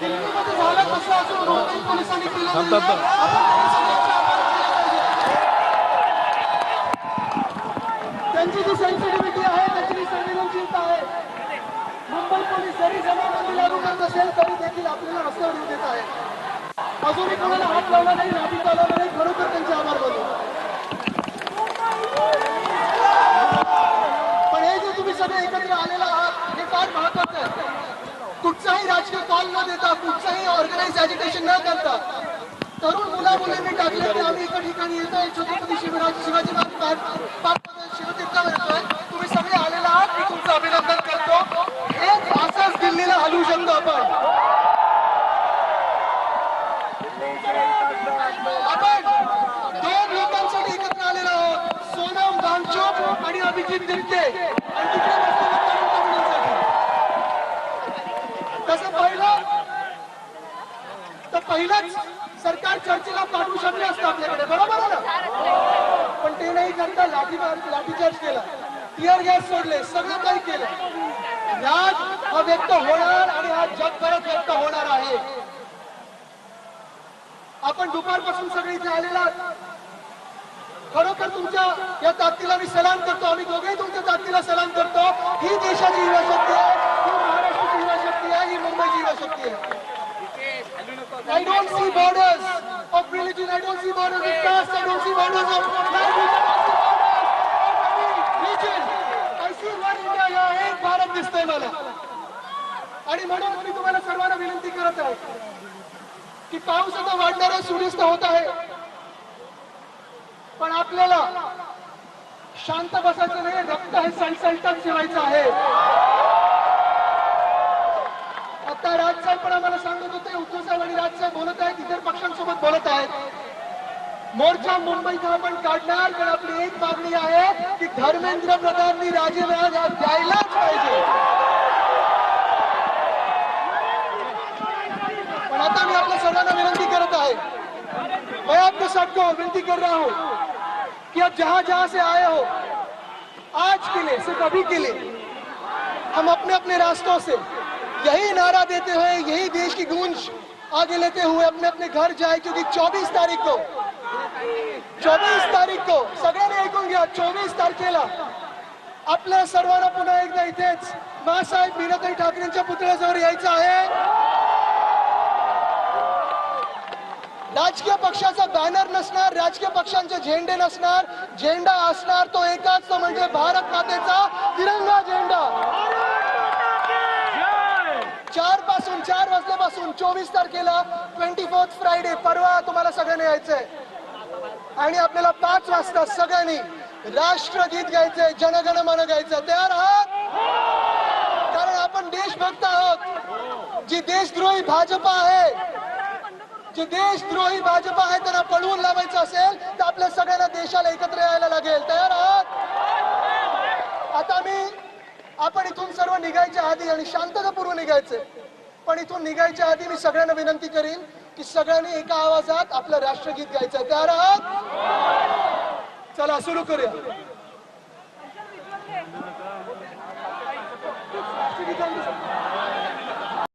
दिल्लीमध्ये झालं कसं असं रोहतक पोलिसांनी केलं त्यांची जी सेन्सिटिव्हिटी आहे, त्यांची जी संवेदनशीलता आहे, मुंबई पोलीस जरी जमाबंदी लागू करत असेल तरी देखील आपल्याला रस्त्यावर येऊ देत आहे. अजूनही कोणाला हात लावला नाही, नाभी चालवला नाही, खरोखर त्यांचे आभार मानतो. पण हे जे तुम्ही सगळे एकत्र आलेला आहात हे फार महत्वाचं आहे. कुठचाही राजकीय कॉल न देता, कुठचाही ऑर्गनाइज ॲजिटेशन न करता तरुण मुला मुलींनी टाकले की आम्ही एका ठिकाणी येतोय, छत्रपती शिवाजी महाराज शिवतीर्थावर येतोय. तुम्ही सगळे आलेला आहात, मी तुमचं अभिनंदन करतो. हेच असंच दिल्लीला हलवू शकतो आपण. दोन लोकांसाठी एकत्र आलेलो आहोत, सोनम वांगचुक आणि अभिजित दिमके. आणि तिकडे तसं पाहिलं तर पहिलंच सरकार चर्चेला पाठवू शकले असतं आपल्याकडे, बरोबर आहे ना? पण ते नाही करता लाठीचार्ज केला, टिअर गॅस सोडले, सगळं काही केलं. यात हा व्यक्त होणार आणि हा जगभरात व्यक्त होणार आहे. आपण दुपारपासून सगळे इथे आलेला खरोखर तुमच्या या ताकदीला मी सलाम करतो. आम्ही दोघेही तुमच्या ताकदीला सलाम करतो. ही देशाची युवा शक्ती आहे, ही महाराष्ट्राची युवा शक्ती आहे, ही मुंबईची युवा शक्ती आहे. I don't see borders of religion, I don't see borders of caste, I don't see borders of language, I don't see borders of region. I see one India, या एक भारत दिसतोय मला. आणि म्हणून मी तुम्हाला सर्वांना विनंती करत आहे की पाऊस आता वाढणार आहे, सूर्यास्त होत आहे, पण आपल्याला शांत बसायचं नाही. रक्त हे सळसळतच ठेवायचं आहे. आता राजसाहेब पण आम्हाला सांगत होते, उद्धव साहेब आणि राजसाहेब बोलत आहेत, इतर पक्षांसोबत बोलत आहेत. मोर्चा मुंबईचा आपण काढणार, पण आपली एक मागणी आहे की धर्मेंद्र प्रधाननी राजीनामा द्यायलाच पाहिजे. पण आता मी आपल्या सर्वांना विनंती करत आहे, मैं आपके सबको विनती कर रहा हूं कि अब जहां जहां से आए हो, आज के लिए, सिर्फ अभी के लिए, हम अपने अपने रास्तों से यही नारा देते हुए, यही देश की गूंज आगे लेते हुए अपने अपने घर जाए. क्योंकि 24 तारीख को सगळ्यांनी ऐकून घ्या, 24 तारखेला आपल्या सर्वांना पुन्हा एकदा इथेच मासाहेब मीनाताई ठाकरेंच्या पुतळ्याजवळ यायचं आहे. राजकीय पक्षाचा बॅनर नसणार, राजकीय पक्षांचे झेंडे नसणार, झेंडा असणार तो एकाच, तो म्हणजे भारत मातेचा तिरंगा झेंडा. 4 वाजल्यापासून 24 तारखेला 24th फ्रायडे, परवा तुम्हाला सगळ्यांनी यायचंय. आणि आपल्याला 5 वाजता सगळ्यांनी राष्ट्रगीत गायचंय, जनगण मन गायचं. तयार आहात? कारण आपण देशभक्त आहोत. जी देशद्रोही भाजपा आहे, जे देशद्रोही भाजपा आहे त्यांना पळवून लावायचं असेल तर आपल्या सगळ्यांना देशाला एकत्र यायला लागेल. तयार आहात? आता आपण इथून सर्व निघायच्या आधी, आणि शांततापूर्व निघायचे, पण इथून निघायच्या आधी मी सगळ्यांना विनंती करीन की सगळ्यांनी एका आवाजात आपलं राष्ट्रगीत गायचं. तयार आहात? चला सुरू करूया.